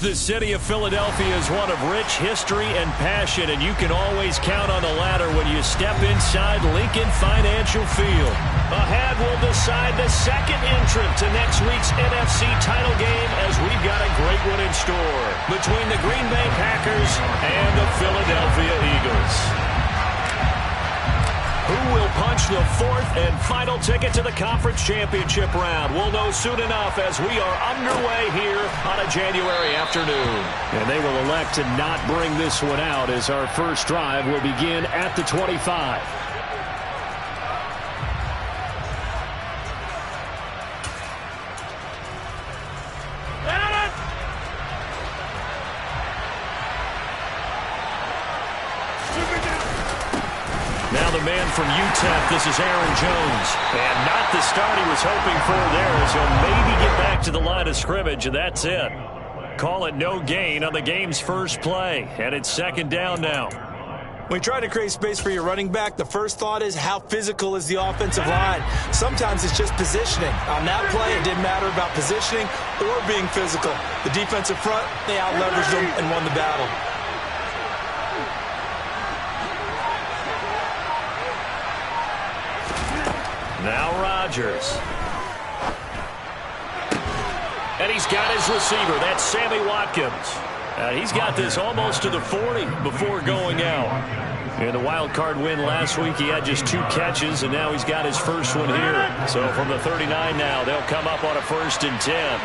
The city of Philadelphia is one of rich history and passion, and you can always count on the latter when you step inside Lincoln Financial Field. Ahead, we'll decide the second entrant to next week's NFC title game, as we've got a great one in store between the Green Bay Packers and the Philadelphia Eagles. Who will punch the fourth and final ticket to the conference championship round? We'll know soon enough as we are underway here on a January afternoon. And they will elect to not bring this one out as our first drive will begin at the 25. From UTEP, this is Aaron Jones. And not the start he was hoping for there, as he'll maybe get back to the line of scrimmage, and that's it. Call it no gain on the game's first play, and it's second down now. When you try to create space for your running back, the first thought is how physical is the offensive line. Sometimes it's just positioning. On that play, it didn't matter about positioning or being physical. The defensive front, they out-leveraged them and won the battle. Now Rodgers. And he's got his receiver. That's Sammy Watkins. He's got this almost to the 40 before going out. In the wild card win last week, he had just 2 catches, and now he's got his first one here. So from the 39 now, they'll come up on a 1st and 10.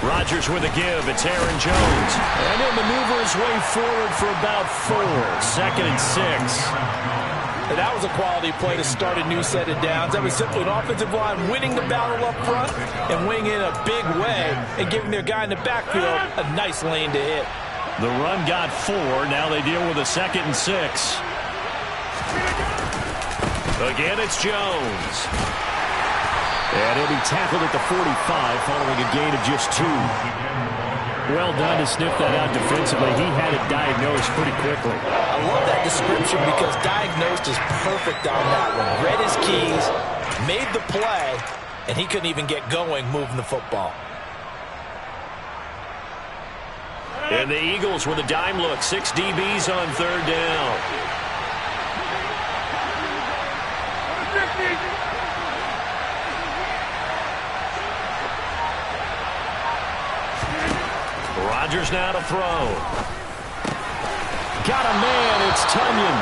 Rodgers with a give. It's Aaron Jones. And he'll maneuver his way forward for about 4. 2nd and 6. And that was a quality play to start a new set of downs. That was simply an offensive line winning the battle up front and winning in a big way and giving their guy in the backfield a nice lane to hit. The run got 4. Now they deal with a 2nd and 6. Again, it's Jones. And he'll be tackled at the 45 following a gain of just 2. Well done to sniff that out defensively. He had it diagnosed pretty quickly. I love that description because diagnosed is perfect on that one. Read his keys, made the play, and he couldn't even get going moving the football. And the Eagles with a dime look. 6 DBs on 3rd down. Rodgers now to throw. Got a man. It's Tunyon.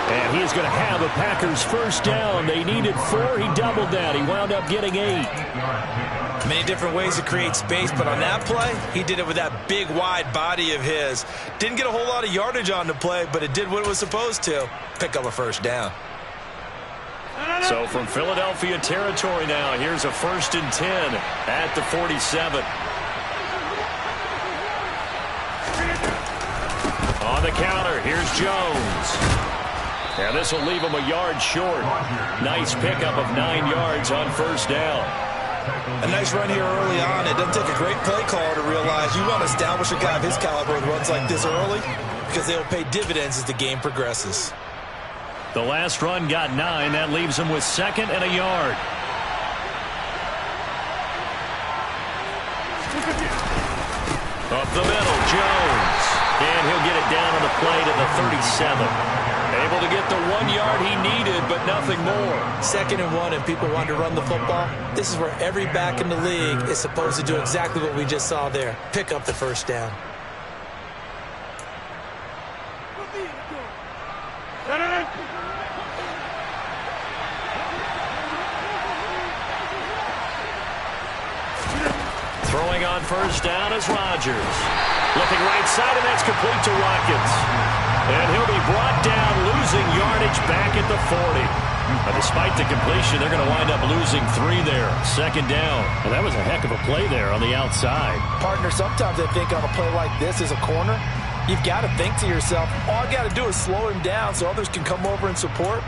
And he is going to have a Packers first down. They needed 4. He doubled that. He wound up getting 8. Many different ways to create space, but on that play, he did it with that big, wide body of his. Didn't get a whole lot of yardage on the play, but it did what it was supposed to. Pick up a first down. So from Philadelphia territory now, here's a 1st and 10 at the 47. On the counter, here's Jones. And this will leave him a yard short. Nice pickup of 9 yards on 1st down. A nice run here early on. It doesn't take a great play caller to realize you want to establish a guy of his caliber with runs like this early because they will pay dividends as the game progresses. The last run got 9. That leaves him with 2nd and a yard. Up the middle, Jones. And he'll get it down on the play to the 37. Able to get the 1 yard he needed, but nothing more. 2nd and 1, and people want to run the football. This is where every back in the league is supposed to do exactly what we just saw there. Pick up the first down. Throwing on 1st down is Rodgers. Looking right side, and that's complete to Watkins. And he'll be brought down, losing yardage back at the 40. Despite the completion, they're going to wind up losing 3 there. 2nd down. And that was a heck of a play there on the outside. Partner, sometimes I think on a play like this as a corner, you've got to think to yourself, all I got to do is slow him down so others can come over and support.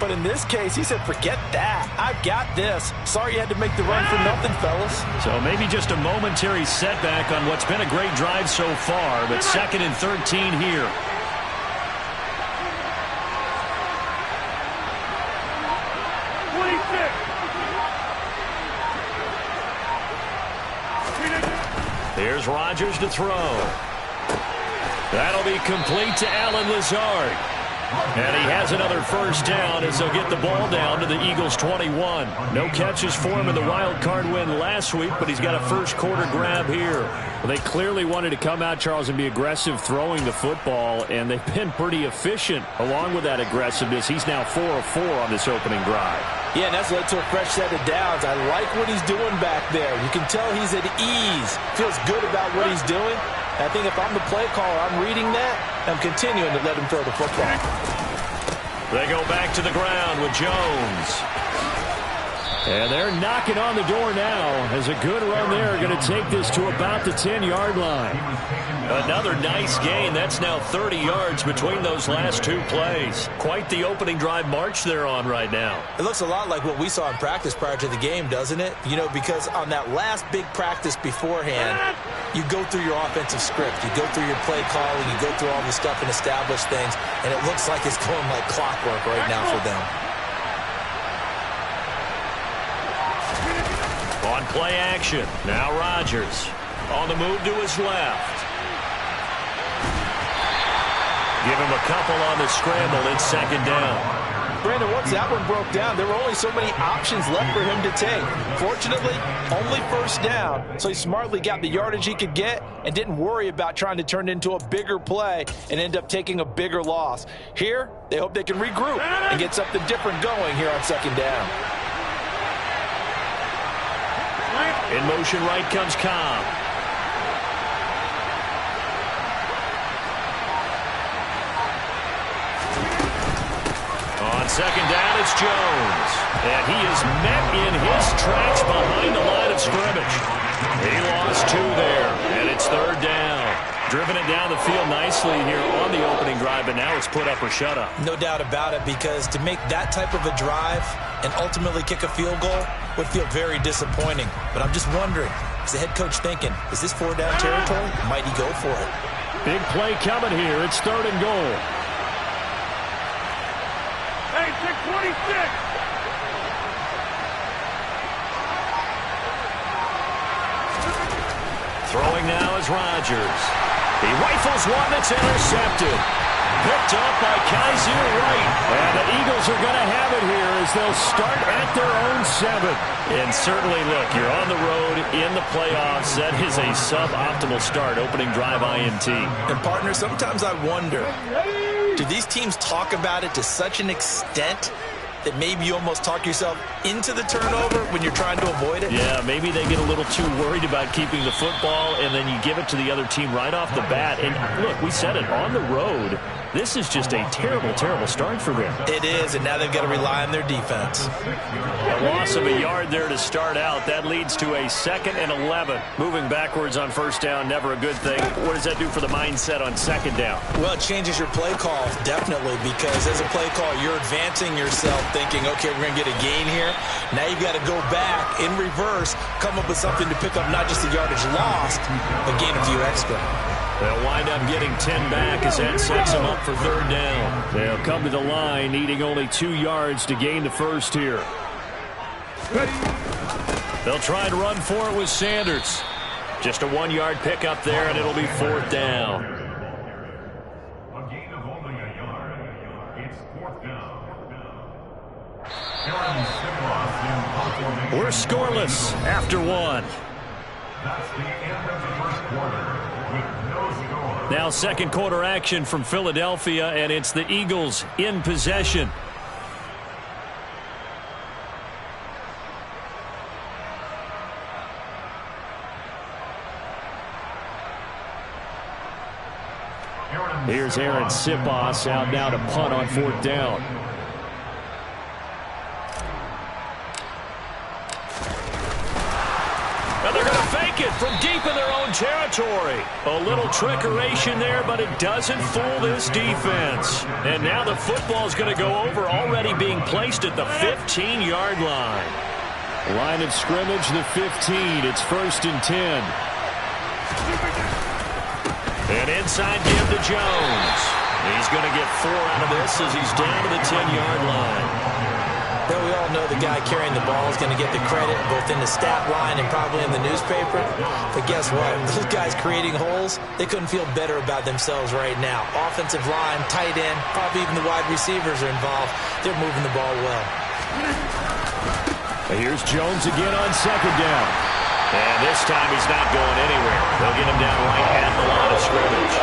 But in this case, he said, forget that. I've got this. Sorry you had to make the run for nothing, fellas. So maybe just a momentary setback on what's been a great drive so far, but 2nd and 13 here. Here's Rodgers to throw. That'll be complete to Allen Lazard. And he has another first down as they'll get the ball down to the Eagles' 21. No catches for him in the wild card win last week, but he's got a first quarter grab here. Well, they clearly wanted to come out, Charles, and be aggressive throwing the football, and they've been pretty efficient along with that aggressiveness. He's now 4 of 4 on this opening drive. Yeah, and that's led to a fresh set of downs. I like what he's doing back there. You can tell he's at ease. Feels good about what he's doing. I think if I'm the play caller, I'm reading that. I'm continuing to let him throw the football. They go back to the ground with Jones. And they're knocking on the door now as a good run there. Going to take this to about the 10-yard line. Another nice gain. That's now 30 yards between those last two plays. Quite the opening drive march they're on right now. It looks a lot like what we saw in practice prior to the game, doesn't it? You know, because on that last big practice beforehand, you go through your offensive script. You go through your play calling. You go through all this stuff and establish things. And it looks like it's going like clockwork right now for them. On play action. Now Rodgers on the move to his left. Give him a couple on the scramble. It's second down. Brandon, once that one broke down, there were only so many options left for him to take. Fortunately, only first down, so he smartly got the yardage he could get and didn't worry about trying to turn it into a bigger play and end up taking a bigger loss. Here, they hope they can regroup and get something different going here on second down. In motion right comes Cobb. On second down, it's Jones. And he is met in his tracks behind the line of scrimmage. He lost 2 there, and it's third down. Driven it down the field nicely here on the opening drive, but now it's put up or shut up. No doubt about it, because to make that type of a drive and ultimately kick a field goal would feel very disappointing. But I'm just wondering, is the head coach thinking, is this 4-down territory? Might he go for it? Big play coming here. It's third and goal. Hey, 626! Throwing now is Rodgers. He rifles one that's intercepted. Picked up by Kaiser Wright. And the Eagles are going to have it here as they'll start at their own 7. And certainly, look, you're on the road in the playoffs. That is a suboptimal start, opening drive INT. And, partner, sometimes I wonder, do these teams talk about it to such an extent that maybe you almost talk yourself into the turnover when you're trying to avoid it? Yeah, maybe they get a little too worried about keeping the football, and then you give it to the other team right off the bat. And look, we said it, on the road, this is just a terrible, terrible start for them. It is, and now they've got to rely on their defense. A loss of a yard there to start out. That leads to a 2nd and 11. Moving backwards on first down, never a good thing. What does that do for the mindset on second down? Well, it changes your play call, definitely, because as a play call, you're advancing yourself thinking, okay, we're going to get a gain here. Now you've got to go back in reverse, come up with something to pick up not just the yardage lost, but gain a few extra. They'll wind up getting 10 back as that sets them up for third down. They'll come to the line, needing only 2 yards to gain the first here. They'll try and run for it with Sanders. Just a 1-yard pickup there, and it'll be fourth down. A gain of only a yard. It's fourth down. We're scoreless after 1. That's the end of the first quarter with no score. Now second quarter action from Philadelphia, and it's the Eagles in possession. Here's Aaron Sipos out now to punt on fourth down. Now they're going to fake it from deep in their own territory. A little trickeration there, but it doesn't fool this defense. And now the football's going to go over, already being placed at the 15-yard line. Line of scrimmage, the 15. It's 1st and 10. And inside give to Jones. He's going to get 4 out of this as he's down to the 10-yard line. Well, we all know the guy carrying the ball is going to get the credit both in the stat line and probably in the newspaper. But guess what? Those guys creating holes, they couldn't feel better about themselves right now. Offensive line, tight end, probably even the wide receivers are involved. They're moving the ball well. Here's Jones again on second down. And this time he's not going anywhere. They'll get him down right at the line of scrimmage.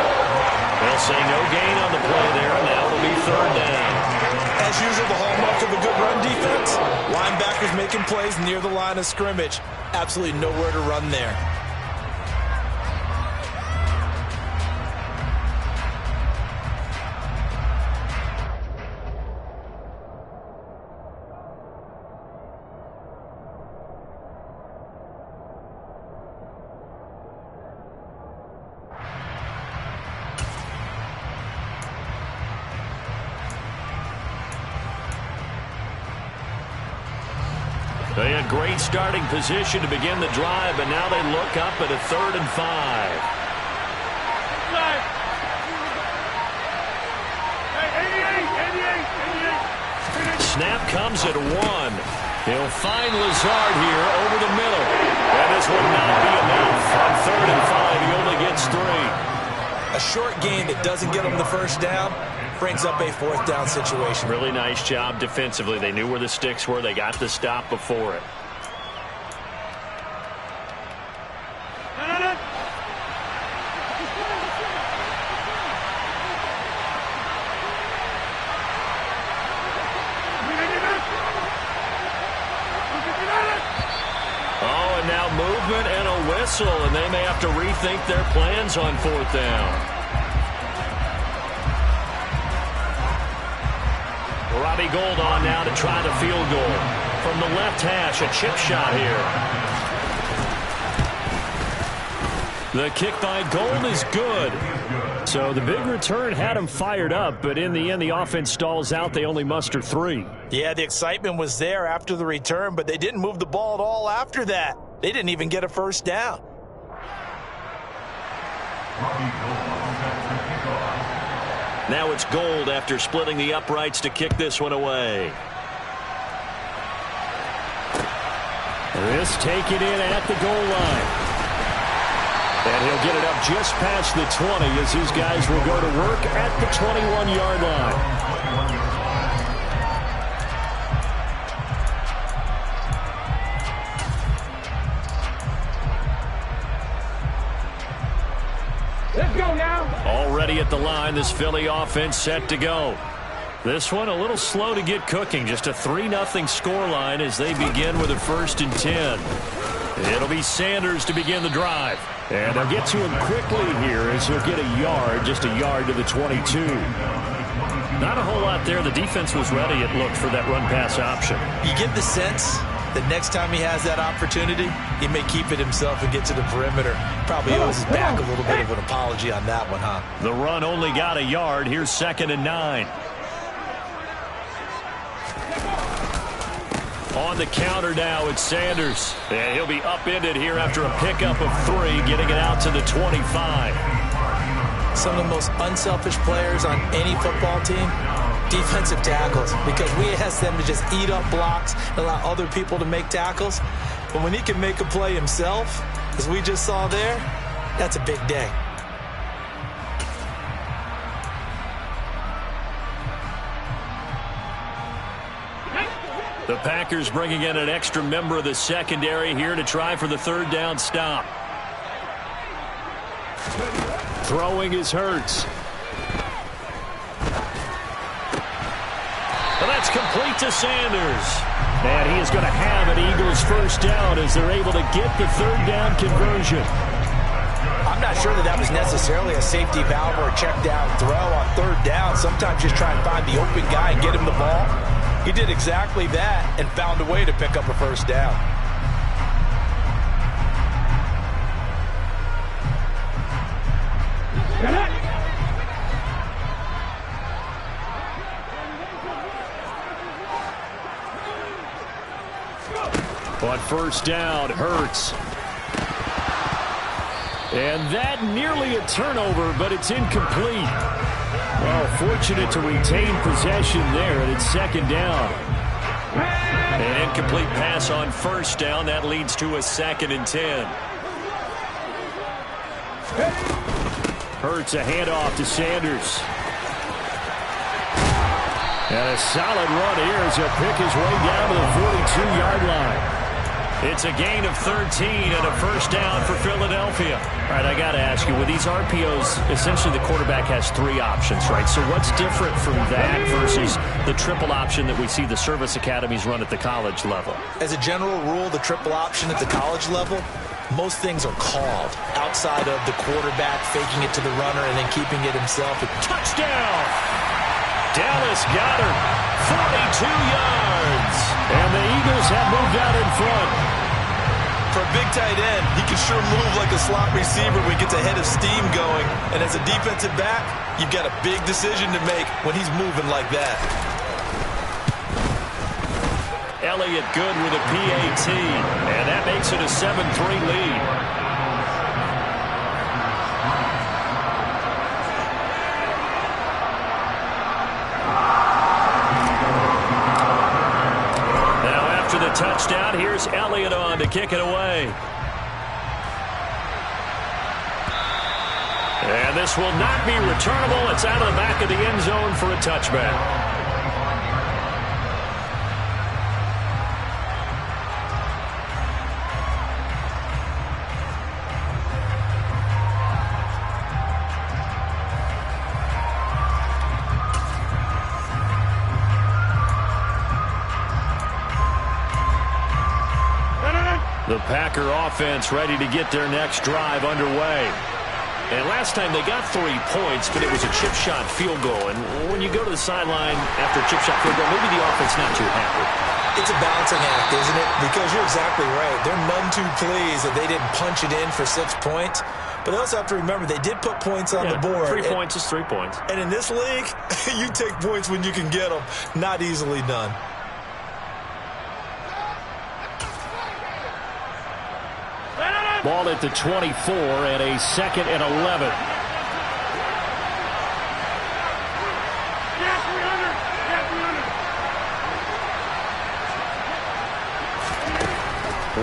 They'll say no gain on the play there, and now it'll be third down. As usual, the hallmark of a good run defense, linebackers making plays near the line of scrimmage. Absolutely nowhere to run there. They had great starting position to begin the drive, but now they look up at a 3rd and 5. Snap comes at 1. He'll find Lazard here over the middle. And this will not be enough. On 3rd and 5, he only gets 3. A short gain that doesn't get him the first down brings up a 4th down situation. Really nice job defensively. They knew where the sticks were. They got the stop before it. Oh, and now movement and a whistle, and they may have to rethink their plans on 4th down. Robbie Gould on now to try the field goal. From the left hash, a chip shot here. The kick by Gould is good. So the big return had him fired up, but in the end, the offense stalls out. They only muster 3. Yeah, the excitement was there after the return, but they didn't move the ball at all after that. They didn't even get a first down. Now it's Gould after splitting the uprights to kick this one away. This taken in at the goal line. And he'll get it up just past the 20 as these guys will go to work at the 21-yard line. Let's go now. Already at the line, this Philly offense set to go. This one a little slow to get cooking. Just a 3-0 scoreline as they begin with a 1st and 10. It'll be Sanders to begin the drive. And they'll get to him quickly here as he'll get a yard, just a yard to the 22. Not a whole lot there. The defense was ready, it looked, for that run-pass option. You get the sense that next time he has that opportunity, he may keep it himself and get to the perimeter. Probably owes his back a little bit of an apology on that one, huh? The run only got a yard. Here's 2nd and 9. On the counter now, it's Sanders. And he'll be upended here after a pickup of 3, getting it out to the 25. Some of the most unselfish players on any football team, defensive tackles, because we ask them to just eat up blocks and allow other people to make tackles. But when he can make a play himself, as we just saw there, that's a big day. The Packers bringing in an extra member of the secondary here to try for the 3rd down stop. Throwing is Hurts. And that's complete to Sanders. And he is going to have an Eagles 1st down as they're able to get the 3rd down conversion. I'm not sure that was necessarily a safety valve or a check down throw on 3rd down. Sometimes just try and find the open guy and get him the ball. He did exactly that and found a way to pick up a 1st down. On 1st down, Hurts. And that nearly a turnover, but it's incomplete. Well, fortunate to retain possession there, and it's 2nd down. An incomplete pass on first down. That leads to a 2nd and 10. Hurts a handoff to Sanders. And a solid run here as he'll pick his way down to the 42-yard line. It's a gain of 13 and a first down for Philadelphia. All right, I got to ask you, with these RPOs, essentially the quarterback has 3 options, right? So what's different from that versus the triple option that we see the service academies run at the college level? As a general rule, the triple option at the college level, most things are called outside of the quarterback faking it to the runner and then keeping it himself. Touchdown! Dallas Goedert, 42 yards. And the Eagles have moved out in front. For a big tight end, he can sure move like a slot receiver when he gets a head of steam going. And as a defensive back, you've got a big decision to make when he's moving like that. Elliott good with a PAT. And that makes it a 7-3 lead. Touchdown. Here's Elliott on to kick it away. And this will not be returnable. It's out of the back of the end zone for a touchback. The Packer offense ready to get their next drive underway. And last time they got 3 points, but it was a chip shot field goal. And when you go to the sideline after a chip shot field goal, maybe the offense not too happy. It's a balancing act, isn't it? Because you're exactly right. They're none too pleased that they didn't punch it in for 6 points. But they also have to remember they did put points on the board. 3 points is 3 points. And in this league, you take points when you can get them. Not easily done. Ball at the 24 and a 2nd and 11.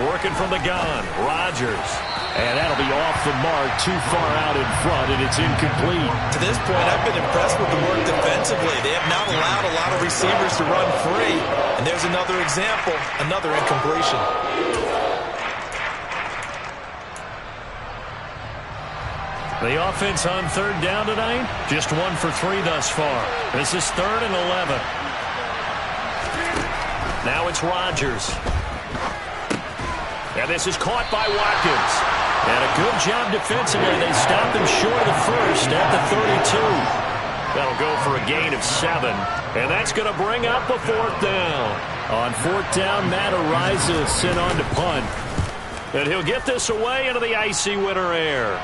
Working from the gun, Rodgers. And that'll be off the mark, too far out in front, and it's incomplete. To this point, I've been impressed with the work defensively. They have not allowed a lot of receivers to run free. And there's another example, another incompletion. The offense on 3rd down tonight, just 1 for 3 thus far. This is 3rd and 11. Now it's Rodgers. And this is caught by Watkins. And a good job defensively. They stopped him short of the first at the 32. That'll go for a gain of 7. And that's going to bring up a 4th down. On 4th down, Matt Ariza sent on to punt. And he'll get this away into the icy winter air.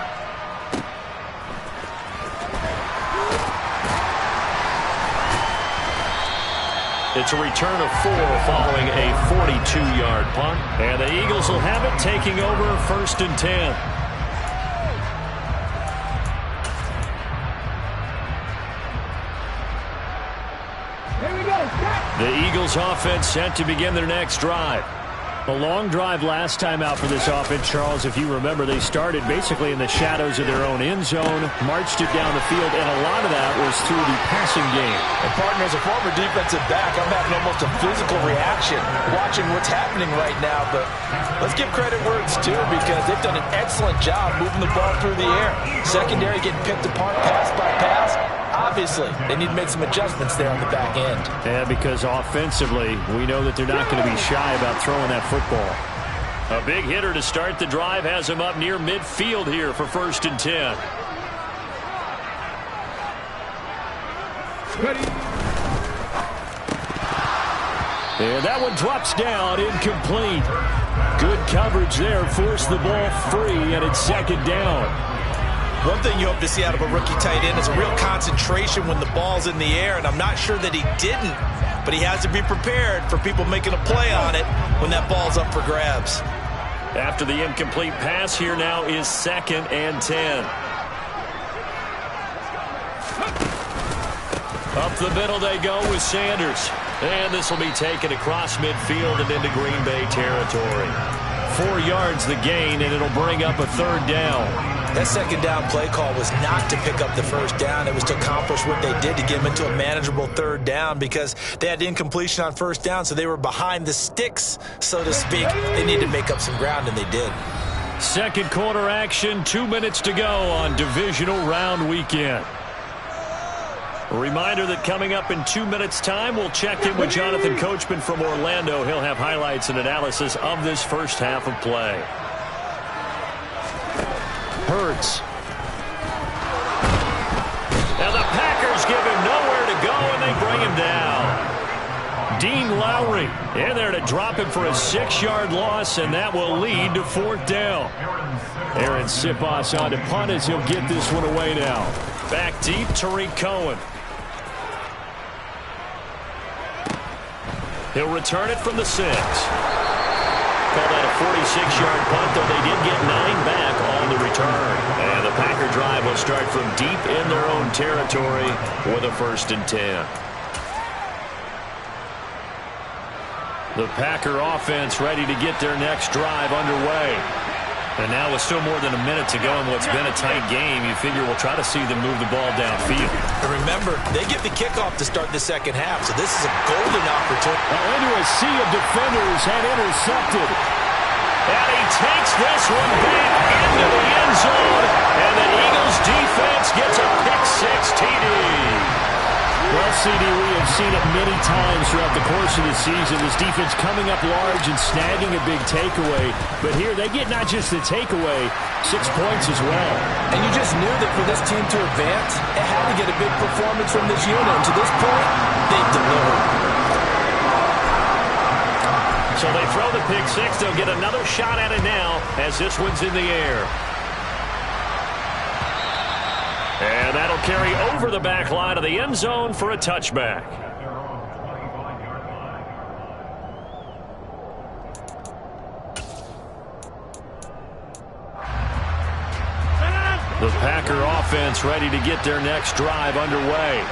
It's a return of 4 following a 42-yard punt. And the Eagles will have it, taking over 1st and 10. Here we go. The Eagles offense set to begin their next drive. A long drive last time out for this offense, Charles. If you remember, they started basically in the shadows of their own end zone, marched it down the field, and a lot of that was through the passing game. And partner, as a former defensive back, I'm having almost a physical reaction watching what's happening right now. But let's give credit where it's due, because they've done an excellent job moving the ball through the air. Secondary getting picked apart pass by pass. Obviously, they need to make some adjustments there on the back end. Yeah, because offensively, we know that they're not going to be shy about throwing that football. A big hitter to start the drive has him up near midfield here for 1st and 10. Ready. And that one drops down, incomplete. Good coverage there, forced the ball free, and it's 2nd down. One thing you hope to see out of a rookie tight end is a real concentration when the ball's in the air, and I'm not sure that he didn't, but he has to be prepared for people making a play on it when that ball's up for grabs. After the incomplete pass, here now is 2nd and 10. Up the middle they go with Sanders. And this will be taken across midfield and into Green Bay territory. 4 yards the gain, and it'll bring up a 3rd down. That 2nd down play call was not to pick up the 1st down. It was to accomplish what they did to get them into a manageable 3rd down because they had incompletion on 1st down, so they were behind the sticks, so to speak. They needed to make up some ground, and they did. 2nd quarter action, 2 minutes to go on divisional round weekend. A reminder that coming up in 2 minutes' time, we'll check in with Jonathan Coachman from Orlando. He'll have highlights and analysis of this first half of play. Hurts. And the Packers give him nowhere to go, and they bring him down. Dean Lowry in there to drop him for a 6-yard loss, and that will lead to 4th down. Aaron Siposs on to punt as he'll get this one away now. Back deep, Tariq Cohen. He'll return it from the 6. Call that a 46-yard punt, though they did get 9 back on the return. And the Packer drive will start from deep in their own territory with a 1st and 10. The Packer offense ready to get their next drive underway. And now with still more than a minute to go in what's been a tight game, you figure we'll try to see them move the ball downfield. And remember, they get the kickoff to start the 2nd half, so this is a golden opportunity. Into a sea of defenders and intercepted. And he takes this one back into the end zone, and the Eagles defense gets a pick-6 TD. Well, CD, we have seen it many times throughout the course of the season. This defense coming up large and snagging a big takeaway. But here, they get not just the takeaway, 6 points as well. And you just knew that for this team to advance, it had to get a big performance from this unit. And to this point, they've delivered. So they throw the pick-6. They'll get another shot at it now as this one's in the air. And that'll carry over the back line of the end zone for a touchback. The Packer offense ready to get their next drive underway.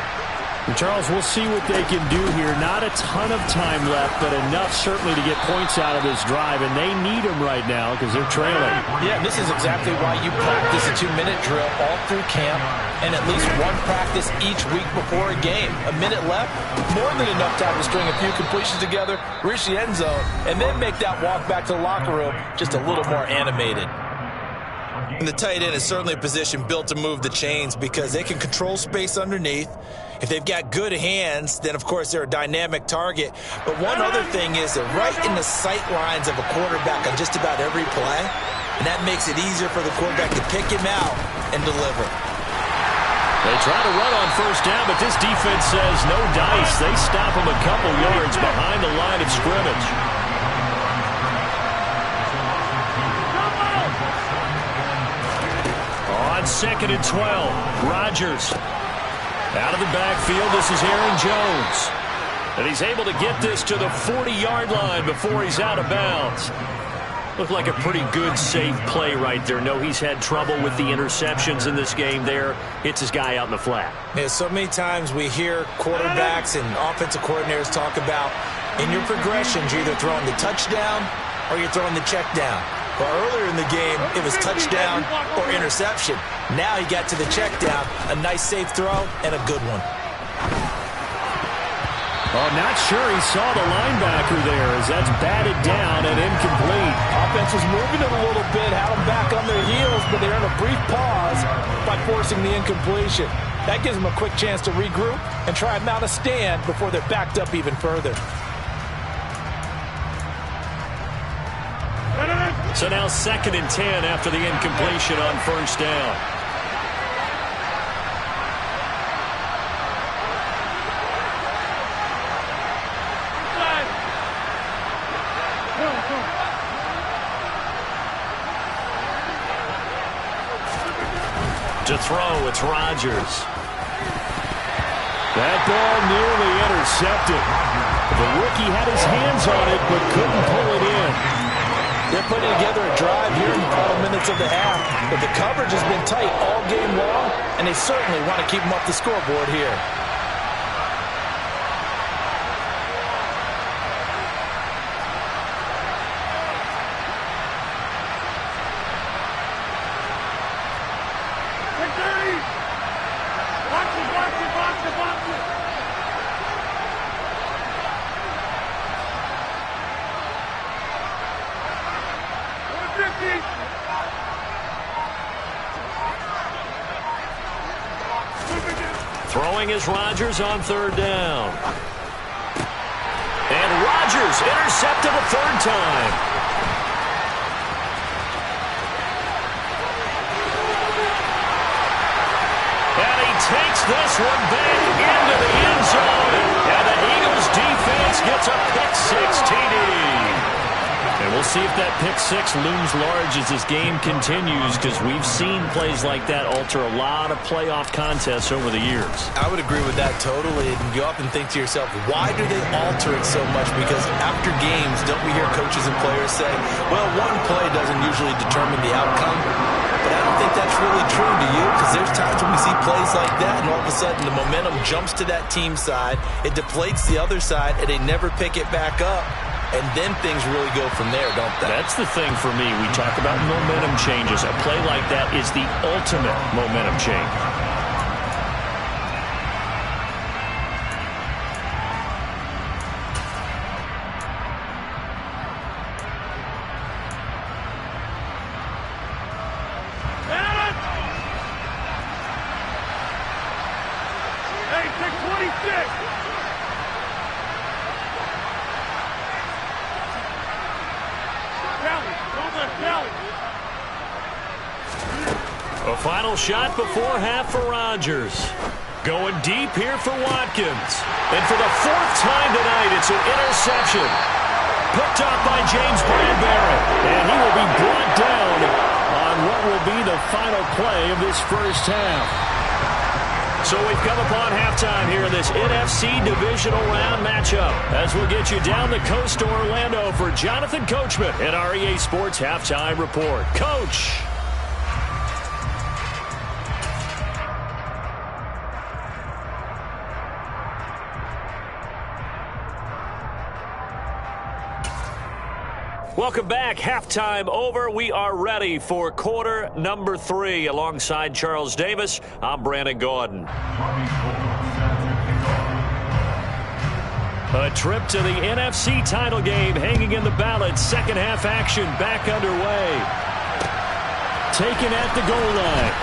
And Charles, we'll see what they can do here. Not a ton of time left, but enough certainly to get points out of this drive, and they need them right now because they're trailing. Yeah, this is exactly why you practice a 2-minute drill all through camp and at least one practice each week before a game. A minute left, more than enough time to string a few completions together, reach the end zone, and then make that walk back to the locker room just a little more animated. And the tight end is certainly a position built to move the chains because they can control space underneath. If they've got good hands, then, of course, they're a dynamic target. But one other thing is they're right in the sight lines of a quarterback on just about every play, and that makes it easier for the quarterback to pick him out and deliver. They try to run on 1st down, but this defense says no dice. They stop him a couple yards behind the line of scrimmage. On 2nd and 12, Rodgers. Out of the backfield, this is Aaron Jones. And he's able to get this to the 40-yard line before he's out of bounds. Looked like a pretty good, safe play right there. No, he's had trouble with the interceptions in this game there. Hits his guy out in the flat. Yeah, so many times we hear quarterbacks and offensive coordinators talk about in your progressions, you're either throwing the touchdown or you're throwing the check down. Well, earlier in the game, it was touchdown or interception. Now he got to the check down, a nice safe throw, and a good one. Oh, not sure he saw the linebacker there as that's batted down and incomplete. Offense was moving it a little bit, had them back on their heels, but they're in a brief pause by forcing the incompletion. That gives them a quick chance to regroup and try and mount a stand before they're backed up even further. So now 2nd and 10 after the incompletion on 1st down. To throw, it's Rodgers. That ball nearly intercepted. The rookie had his hands on it but couldn't pull it in. They're putting together a drive here in the final minutes of the half, but the coverage has been tight all game long, and they certainly want to keep them off the scoreboard here. Throwing is Rodgers on third down. And Rodgers intercepted a third time. And he takes this one back into the end zone. And the Eagles defense gets a pick-6 TD. And we'll see if that pick-6 looms large as this game continues, because we've seen plays like that alter a lot of playoff contests over the years. I would agree with that totally. And you often think to yourself, why do they alter it so much? Because after games, don't we hear coaches and players say, well, one play doesn't usually determine the outcome. But I don't think that's really true, do you? Because there's times when we see plays like that, and all of a sudden the momentum jumps to that team side, it deflates the other side, and they never pick it back up. And then things really go from there, don't they? That's the thing for me. We talk about momentum changes. A play like that is the ultimate momentum change. Hey, 626! A final shot before half for Rodgers. Going deep here for Watkins. And for the fourth time tonight, it's an interception. Picked up by James Bradbury. And he will be brought down on what will be the final play of this first half. So we've come upon halftime here in this NFC Divisional Round matchup, as we'll get you down the coast to Orlando for Jonathan Coachman at our EA Sports Halftime Report. Coach. Welcome back. Halftime over. We are ready for quarter number 3. Alongside Charles Davis, I'm Brandon Gordon. A trip to the NFC title game hanging in the balance. Second half action back underway. Taken at the goal line.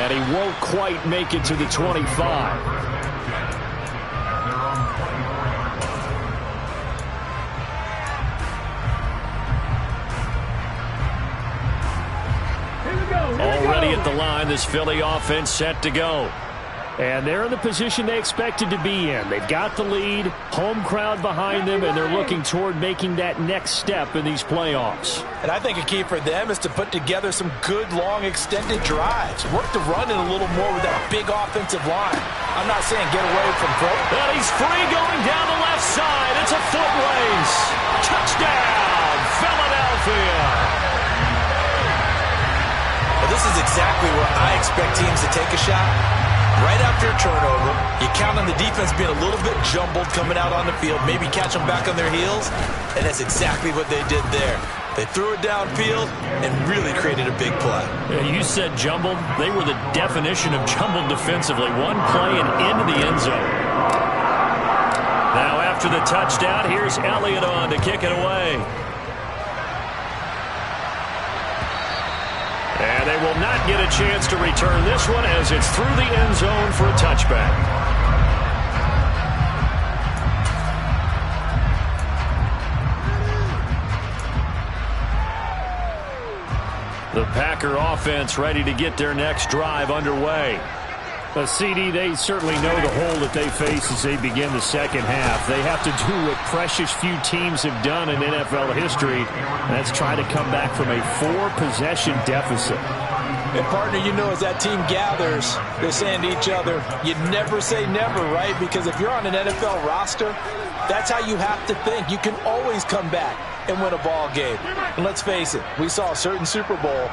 And he won't quite make it to the 25. Already at the line, this Philly offense set to go. And they're in the position they expected to be in. They've got the lead, home crowd behind them, and they're looking toward making that next step in these playoffs. And I think a key for them is to put together some good, long, extended drives. Work the run in a little more with that big offensive line. I'm not saying get away from throw. And he's free going down the left side. It's a foot race. Touchdown, Philadelphia. This is exactly where I expect teams to take a shot. Right after a turnover, you count on the defense being a little bit jumbled coming out on the field, maybe catch them back on their heels, and that's exactly what they did there. They threw it downfield and really created a big play. Yeah, you said jumbled. They were the definition of jumbled defensively. One play and into the end zone. Now after the touchdown, here's Elliott on to kick it away. And they will not get a chance to return this one as it's through the end zone for a touchback. The Packer offense ready to get their next drive underway. CD, they certainly know the hole that they face as they begin the second half. They have to do what precious few teams have done in NFL history. That's try to come back from a 4-possession deficit. And, partner, you know, as that team gathers, they're saying to each other, you never say never, right? Because if you're on an NFL roster, that's how you have to think. You can always come back and win a ball game. And let's face it, we saw a certain Super Bowl,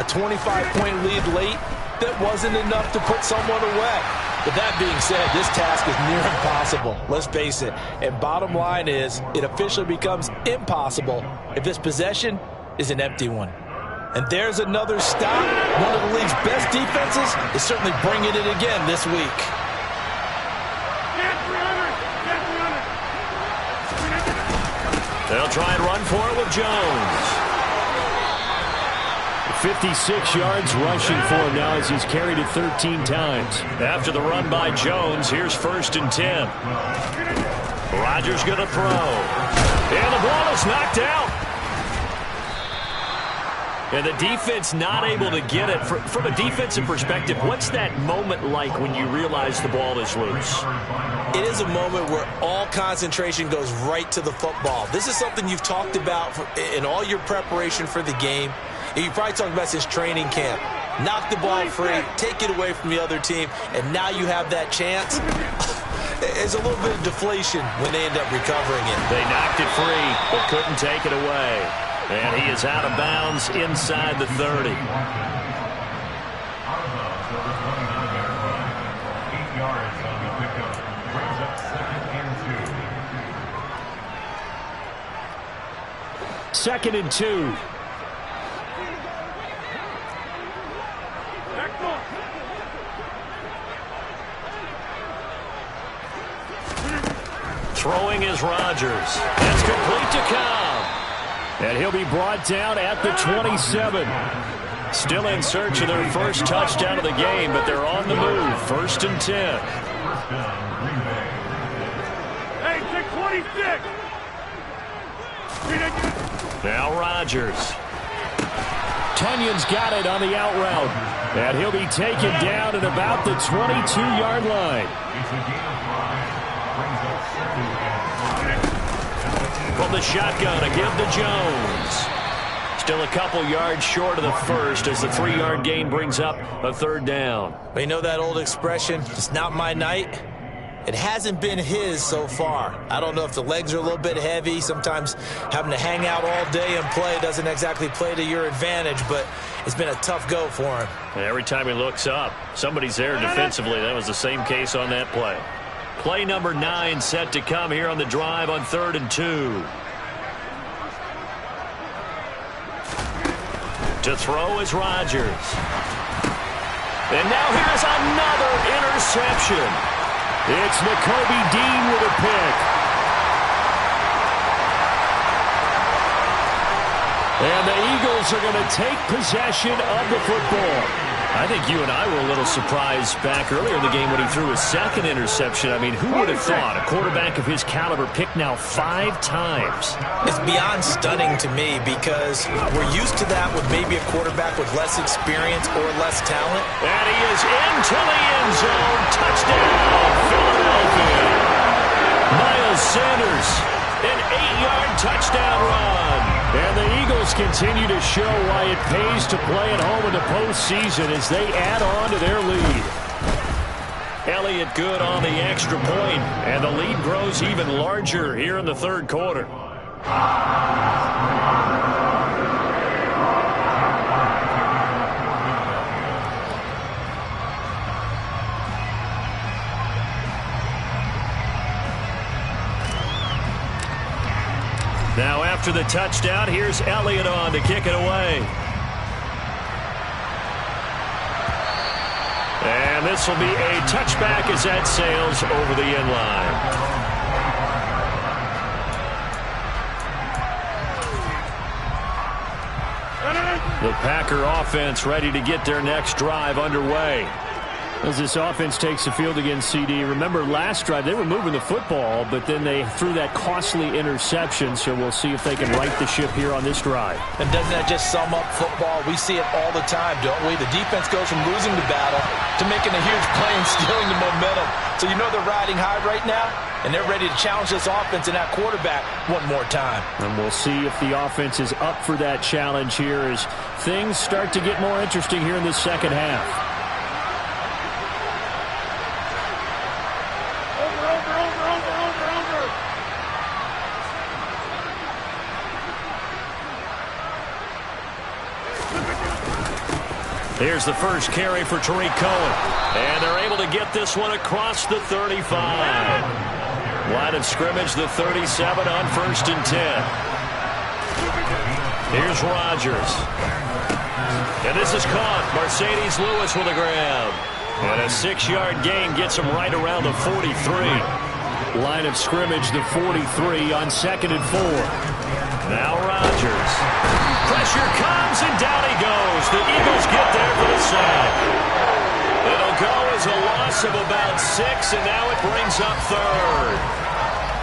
a 25-point lead late, that wasn't enough to put someone away. But that being said, this task is near impossible. Let's face it. And bottom line is, it officially becomes impossible if this possession is an empty one. And there's another stop. One of the league's best defenses is certainly bringing it again this week. They'll try and run for it with Jones. 56 yards rushing for him now as he's carried it 13 times. After the run by Jones, here's 1st and 10. Rodgers going to throw. And the ball is knocked out. And the defense not able to get it. From a defensive perspective, what's that moment like when you realize the ball is loose? It is a moment where all concentration goes right to the football. This is something you've talked about in all your preparation for the game. And you probably talked about since training camp. Knock the ball free, take it away from the other team, and now you have that chance. There's a little bit of deflation when they end up recovering it. They knocked it free, but couldn't take it away. And he is out of bounds inside the 30. 8 yards on the pickup. Brings up 2nd and 2. 2nd and 2. Throwing is Rodgers. That's complete to Cobb. And he'll be brought down at the 27. Still in search of their first touchdown of the game, but they're on the move. 1st and 10. Hey, 626. Now Rodgers. Tunyon's got it on the out route. And he'll be taken down at about the 22-yard line. From the shotgun, a give to Jones. Still a couple yards short of the first as the 3-yard gain brings up a 3rd down. But you know that old expression, it's not my night? It hasn't been his so far. I don't know if the legs are a little bit heavy. Sometimes having to hang out all day and play doesn't exactly play to your advantage, but it's been a tough go for him. And every time he looks up, somebody's there defensively. That was the same case on that play. Play number 9 set to come here on the drive on 3rd and 2. To throw is Rodgers. And now here's another interception. It's Nakobe Dean with a pick. And the Eagles are going to take possession of the football. I think you and I were a little surprised back earlier in the game when he threw his 2nd interception. I mean, who would have thought a quarterback of his caliber picked now 5 times? It's beyond stunning to me because we're used to that with maybe a quarterback with less experience or less talent. And he is into the end zone. Touchdown, Philadelphia. Miles Sanders, an 8-yard touchdown run. And the Eagles continue to show why it pays to play at home in the postseason as they add on to their lead. Elliott good on the extra point, and the lead grows even larger here in the 3rd quarter. Now after the touchdown, here's Elliott on to kick it away. And this will be a touchback as that sails over the end line. The Packer offense ready to get their next drive underway. As this offense takes the field against CD, remember last drive they were moving the football, but then they threw that costly interception, so we'll see if they can right the ship here on this drive. And doesn't that just sum up football? We see it all the time, don't we? The defense goes from losing the battle to making a huge play and stealing the momentum. So you know they're riding high right now, and they're ready to challenge this offense and that quarterback one more time. And we'll see if the offense is up for that challenge here as things start to get more interesting here in the 2nd half. Here's the first carry for Tariq Cohen. And they're able to get this one across the 35. Line of scrimmage, the 37 on 1st and 10. Here's Rodgers. And this is caught. Mercedes Lewis with a grab. And a 6-yard gain gets him right around the 43. Line of scrimmage, the 43 on 2nd and 4. Now Rodgers. Pressure comes, and down he goes. The Eagles get there for the sack. It'll go as a loss of about 6, and now it brings up third.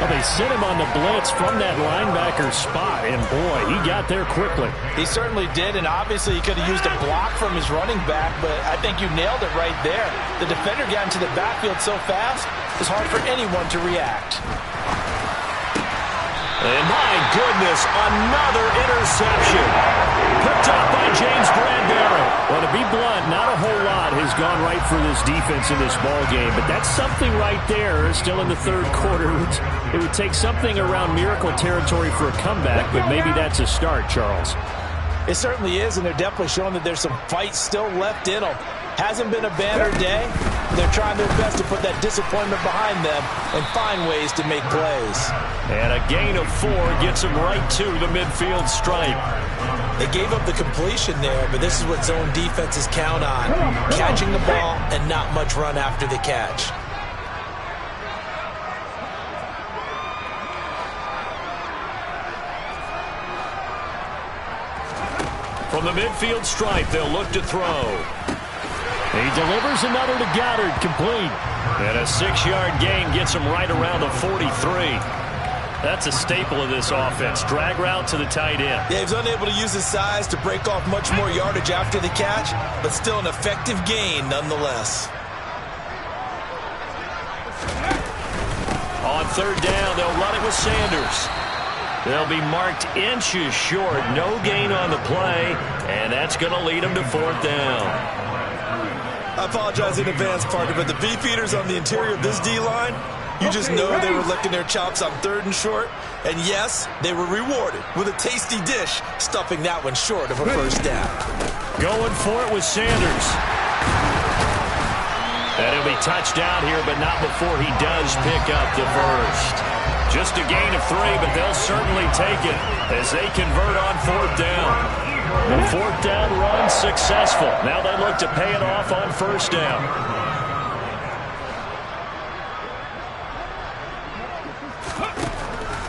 Well, they sent him on the blitz from that linebacker spot, and boy, he got there quickly. He certainly did, and obviously he could have used a block from his running back, but I think you nailed it right there. The defender got into the backfield so fast, it's hard for anyone to react. And my goodness, another interception. Picked up by James Bradbury. Well, to be blunt, not a whole lot has gone right for this defense in this ball game, but that's something right there. Still in the third quarter. It would take something around miracle territory for a comeback, but maybe that's a start, Charles. It certainly is, and they're definitely showing that there's some fight still left in them. Hasn't been a banner day. They're trying their best to put that disappointment behind them and find ways to make plays. And a gain of 4 gets them right to the midfield stripe. They gave up the completion there, but this is what zone defenses count on. Catching the ball and not much run after the catch. From the midfield stripe, they'll look to throw. He delivers another to Goddard, complete. And a 6-yard gain gets him right around the 43. That's a staple of this offense. Drag route to the tight end. Yeah, he's unable to use his size to break off much more yardage after the catch, but still an effective gain nonetheless. On third down, they'll run it with Sanders. They'll be marked inches short. No gain on the play, and that's going to lead them to fourth down. I apologize in advance, partner, but the beefeaters on the interior of this D-line, you just know they were licking their chops on third and short. And yes, they were rewarded with a tasty dish, stuffing that one short of a first down. Going for it with Sanders. And he'll be touched down here, but not before he does pick up the first. Just a gain of 3, but they'll certainly take it as they convert on fourth down. The fourth down run successful. Now they look to pay it off on first down.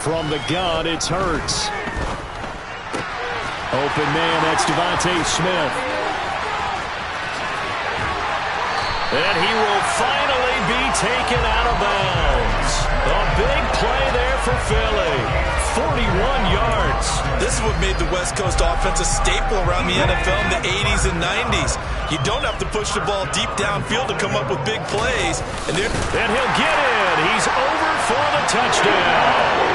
From the gun, it's Hurts. Open man, that's Devontae Smith. And he will finally be taken out of bounds. A big play there for Philly. 41 yards. This is what made the West Coast offense a staple around the NFL in the 80s and 90s. You don't have to push the ball deep downfield to come up with big plays. And he'll get in. He's over for the touchdown.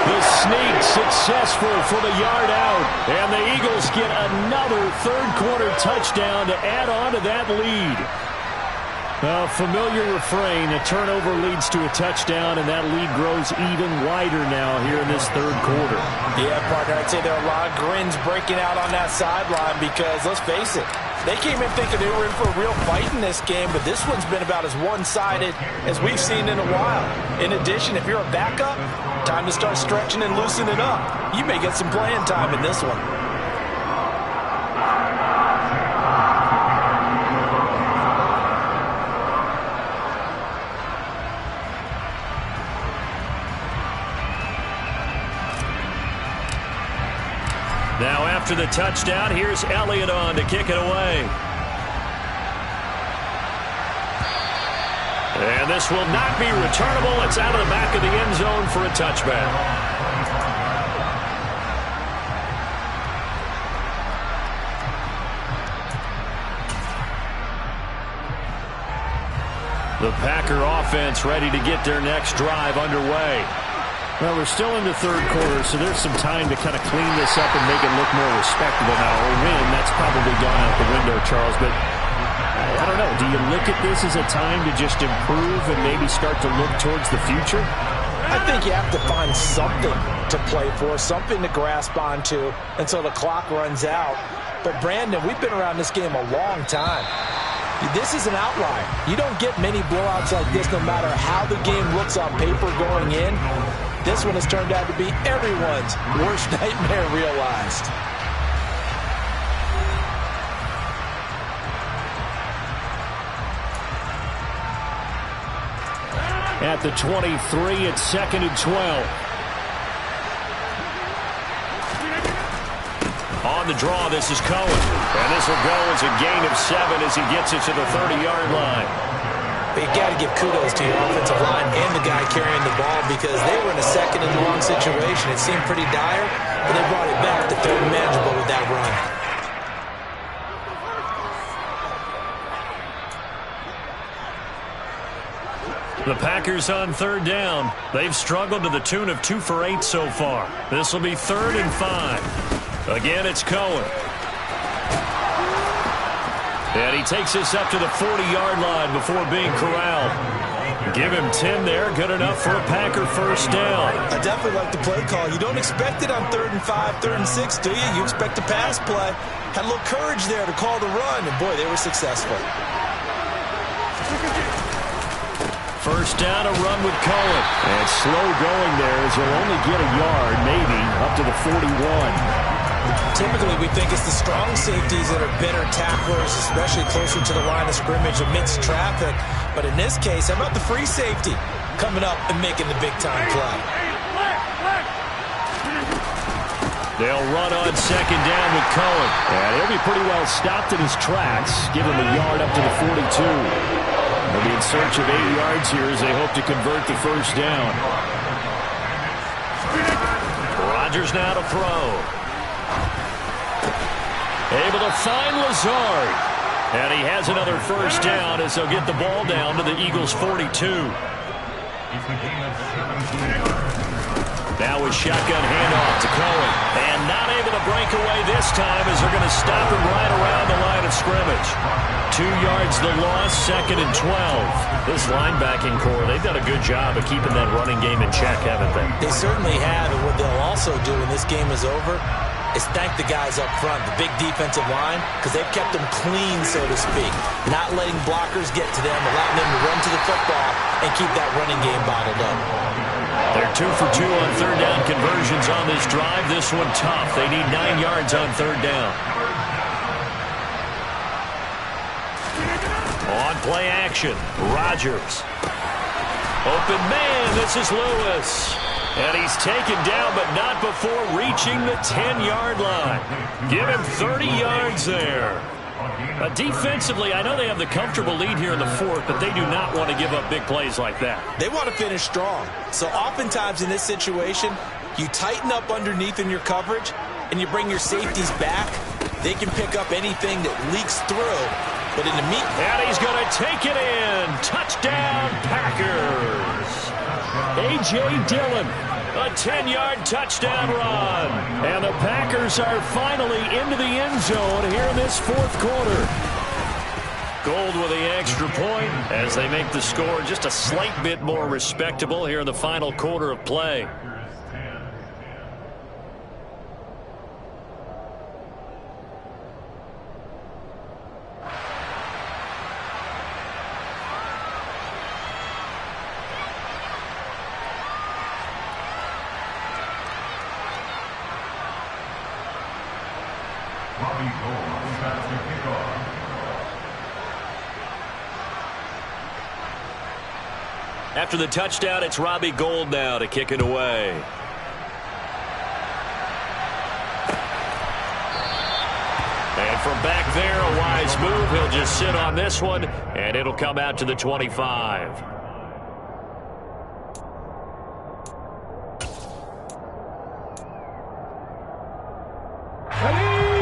The sneak successful for the yard out. And the Eagles get another third-quarter touchdown to add on to that lead. A familiar refrain, a turnover leads to a touchdown, and that lead grows even wider now here in this third quarter. Yeah, partner, I'd say there are a lot of grins breaking out on that sideline because, let's face it, they came in thinking they were in for a real fight in this game, but this one's been about as one-sided as we've seen in a while. In addition, if you're a backup, time to start stretching and loosening up. You may get some playing time in this one. Now after the touchdown, here's Elliott on to kick it away. And this will not be returnable. It's out of the back of the end zone for a touchback. The Packer offense ready to get their next drive underway. Well, we're still in the third quarter, so there's some time to kind of clean this up and make it look more respectable now. Or win, that's probably gone out the window, Charles. But I don't know. Do you look at this as a time to just improve and maybe start to look towards the future? I think you have to find something to play for, something to grasp onto until the clock runs out. But, Brandon, we've been around this game a long time. This is an outlier. You don't get many blowouts like this no matter how the game looks on paper going in. This one has turned out to be everyone's worst nightmare realized. At the 23, it's 2nd and 12. On the draw, this is Cohen. And this will go as a gain of 7 as he gets it to the 30-yard line. But you got to give kudos to your offensive line and the guy carrying the ball because they were in a second and long situation. It seemed pretty dire, but they brought it back to fairly manageable with that run. The Packers on 3rd down. They've struggled to the tune of 2 for 8 so far. This will be 3rd and 5. Again, it's Cohen. And he takes this up to the 40-yard line before being corralled. Give him 10 there. Good enough for a Packer first down. I definitely like the play call. You don't expect it on 3rd and 5, 3rd and 6, do you? You expect a pass play. Had a little courage there to call the run, and boy, they were successful. First down, a run with Cohen. And slow going there as he'll only get a yard, maybe, up to the 41. Typically, we think it's the strong safeties that are better tacklers, especially closer to the line of scrimmage amidst traffic. But in this case, how about the free safety coming up and making the big-time play? They'll run on 2nd down with Cohen. And he'll be pretty well stopped in his tracks. Give him a yard up to the 42. They'll be in search of 8 yards here as they hope to convert the first down. Rodgers now to throw. Able to find Lazard. And he has another first down as they'll get the ball down to the Eagles' 42. Now with shotgun handoff to Cohen. And not able to break away this time as they're going to stop him right around the line of scrimmage. 2 yards the loss, 2nd and 12. This linebacking core, they've done a good job of keeping that running game in check, haven't they? They certainly have, and what they'll also do when this game is over is thank the guys up front, the big defensive line, because they've kept them clean, so to speak. Not letting blockers get to them, allowing them to run to the football and keep that running game bottled up. They're 2 for 2 on 3rd down conversions on this drive. This one tough. They need 9 yards on 3rd down. On play action, Rodgers. Open man, this is Lewis. And he's taken down, but not before reaching the 10-yard line. Give him 30 yards there. Defensively, I know they have the comfortable lead here in the 4th, but they do not want to give up big plays like that. They want to finish strong. So oftentimes in this situation, you tighten up underneath in your coverage, and you bring your safeties back. They can pick up anything that leaks through. But in the meat... And he's going to take it in. Touchdown, Packers. A.J. Dillon, a 10-yard touchdown run. And the Packers are finally into the end zone here in this 4th quarter. Gold with the extra point as they make the score just a slight bit more respectable here in the final quarter of play. After the touchdown, it's Robbie Gould now to kick it away. And from back there, a wise move. He'll just sit on this one, and it'll come out to the 25.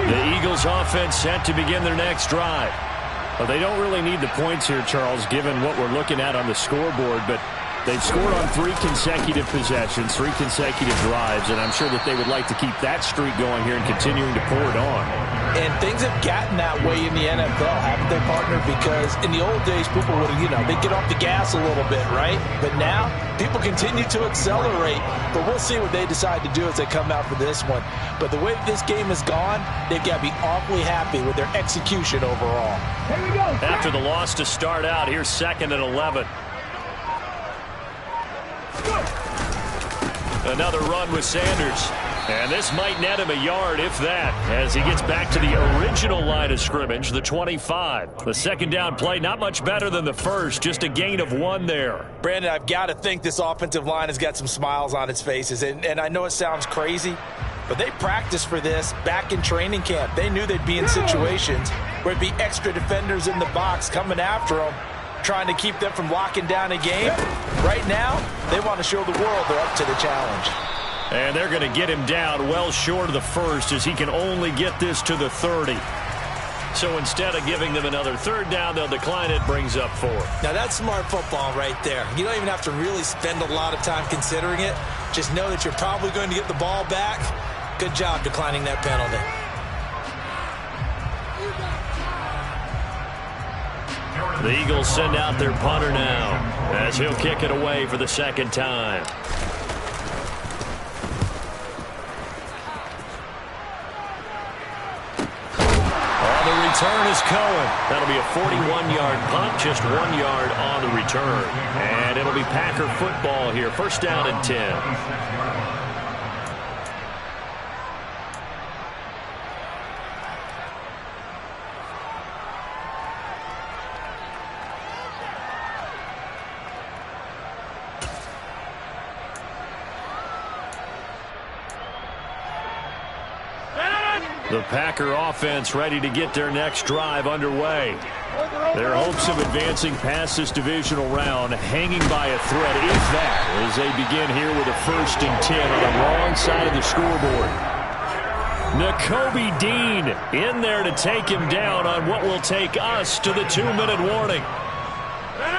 The Eagles offense set to begin their next drive. Well, they don't really need the points here, Charles, given what we're looking at on the scoreboard, but they've scored on 3 consecutive possessions, 3 consecutive drives, and I'm sure that they would like to keep that streak going here and continuing to pour it on. And things have gotten that way in the NFL, haven't they, partner? Because in the old days, people would, they'd get off the gas a little bit, right? But now, people continue to accelerate. But we'll see what they decide to do as they come out for this one. But the way this game has gone, they've got to be awfully happy with their execution overall. Here we go. After the loss to start out, here's 2nd and 11. Another run with Sanders. And this might net him a yard, if that, as he gets back to the original line of scrimmage, the 25. The 2nd down play, not much better than the first, just a gain of 1 there. Brandon, I've got to think this offensive line has got some smiles on its faces. And I know it sounds crazy, But they practiced for this back in training camp. They knew they'd be in situations where it'd be extra defenders in the box coming after them, trying to keep them from locking down a game. Right now, they want to show the world they're up to the challenge. And they're going to get him down well short of the first, as he can only get this to the 30. So instead of giving them another third down, they'll decline it, brings up 4. Now that's smart football right there. You don't even have to really spend a lot of time considering it. Just know that you're probably going to get the ball back. Good job declining that penalty. The Eagles send out their punter now, as he'll kick it away for the second time. Return is Cohen. That'll be a 41-yard punt, just 1 yard on the return. And it'll be Packer football here. First down and 10. The Packer offense ready to get their next drive underway. Their hopes of advancing past this divisional round hanging by a thread, if that, as they begin here with a 1st and 10 on the wrong side of the scoreboard. Nakobe Dean in there to take him down on what will take us to the 2-minute warning.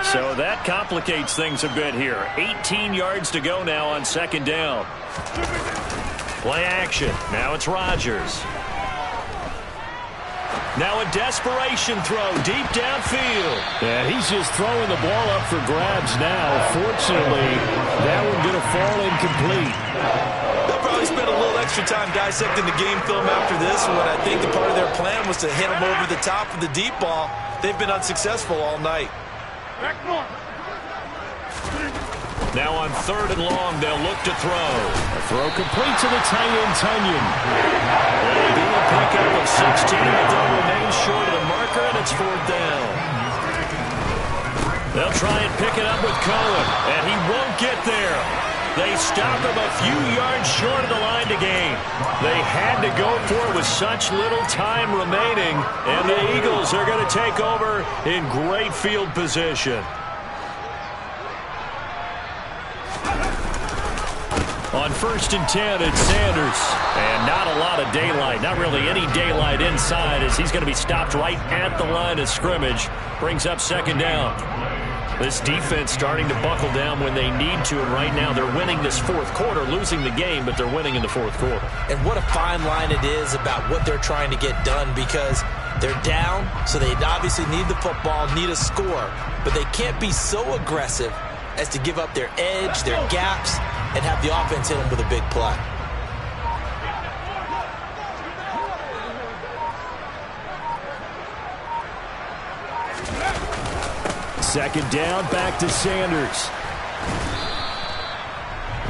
So that complicates things a bit here. 18 yards to go now on 2nd down. Play action. Now it's Rodgers. Now a desperation throw deep downfield. Yeah, he's just throwing the ball up for grabs now. Fortunately, that one going to fall incomplete. They'll probably spend a little extra time dissecting the game film after this one. I think the part of their plan was to hit him over the top of the deep ball. They've been unsuccessful all night. Now on 3rd and long, they'll look to throw. A throw complete to the tight end, Tunyon. It'll be a pickup of 16, but they'll remain short of the marker, and it's 4th down. They'll try and pick it up with Cohen, and he won't get there. They stop him a few yards short of the line to gain. They had to go for it with such little time remaining, and the Eagles are going to take over in great field position. On 1st and 10, it's Sanders. And not a lot of daylight. Not really any daylight inside, as he's going to be stopped right at the line of scrimmage. Brings up 2nd down. This defense starting to buckle down when they need to. And right now they're winning this 4th quarter. Losing the game, but they're winning in the 4th quarter. And what a fine line it is about what they're trying to get done, because they're down, so they obviously need the football, need a score. But they can't be so aggressive as to give up their edge, their gaps, and have the offense hit them with a big play. Second down, back to Sanders.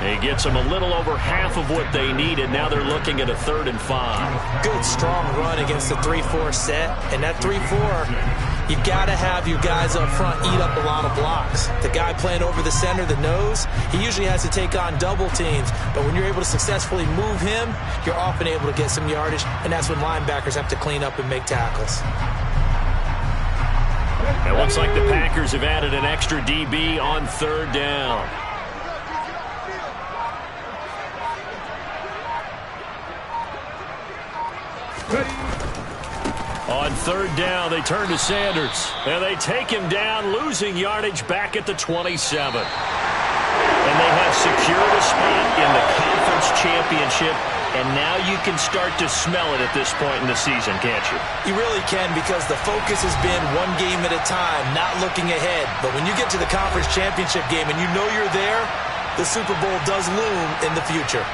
He gets them a little over half of what they needed. Now they're looking at a 3rd and 5. Good, strong run against the 3-4 set. And that 3-4, you've got to have your guys up front eat up a lot of blocks. The guy playing over the center, the nose, he usually has to take on double teams. But when you're able to successfully move him, you're often able to get some yardage. And that's when linebackers have to clean up and make tackles. It looks like the Packers have added an extra DB on 3rd down. On 3rd down, they turn to Sanders, and they take him down, losing yardage back at the 27. And they have secured a spot in the conference championship, and now you can start to smell it at this point in the season, can't you? You really can, because the focus has been one game at a time, not looking ahead. But when you get to the conference championship game and you know you're there, the Super Bowl does loom in the future.